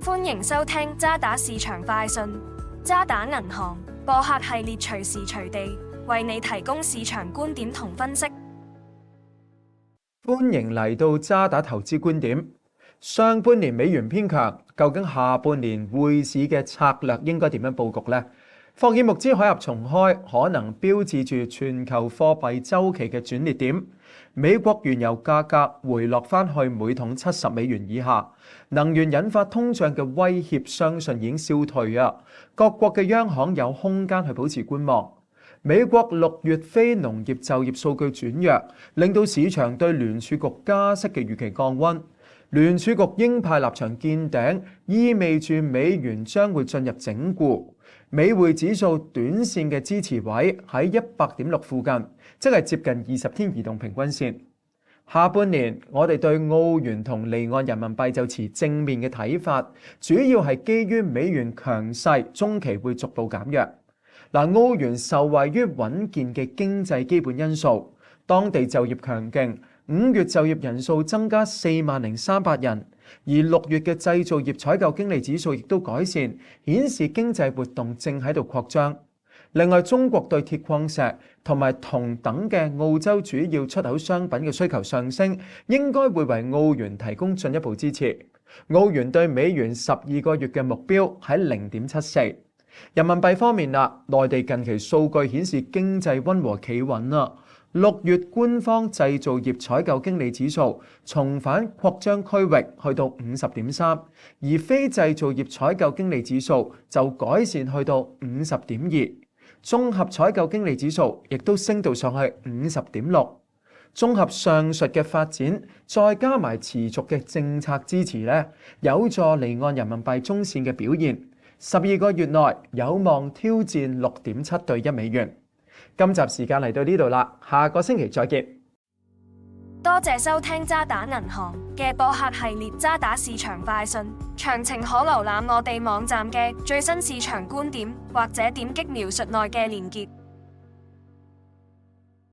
歡迎收聽渣打市場快訊。渣打銀行播客系列隨時隨地為你提供市場觀點同分析。歡迎嚟到渣打投資觀點。上半年美元偏強，究竟下半年匯市嘅策略應該點樣佈局呢？霍爾木茲海峽重開可能標誌住全球貨幣週期嘅轉捩點。美國原油價格回落返去每桶$70以下，能源引發通脹嘅威脅相信已經消退啊！各國嘅央行有空間去保持觀望。美國6月非農業就業數據轉弱，令到市場對聯儲局加息嘅預期降溫。聯儲局鷹派立場見頂，意味住美元將會進入整固。美匯指數短線嘅支持位喺100.6附近，即係接近20天移動平均線。下半年我哋對澳元同離岸人民幣就持正面嘅睇法，主要係基於美元強勢，中期會逐步減弱。澳元受惠於穩健嘅經濟基本因素，當地就業強勁，5月就業人數增加40300人，而6月嘅製造業採購經理指數亦都改善，顯示經濟活動正喺度擴張。另外，中國對鐵礦石同埋銅等嘅澳洲主要出口商品嘅需求上升，應該會為澳元提供進一步支持。澳元對美元12個月嘅目標喺0.74。人民幣方面啦，內地近期數據顯示經濟溫和企穩啦。6月官方製造業採購經理指數重返擴張區域，去到50.3，而非製造業採購經理指數就改善去到50.2，綜合採購經理指數亦都升到上去50.6。綜合上述嘅發展，再加埋持續嘅政策支持呢，有助離岸人民幣中線嘅表現。12個月內有望挑戰6.7對1美元。今集時間嚟到呢度啦，下個星期再見。多謝收聽渣打銀行嘅播客系列渣打市場快訊，詳情可瀏覽我哋網站嘅最新市場觀點，或者點擊描述內嘅連結。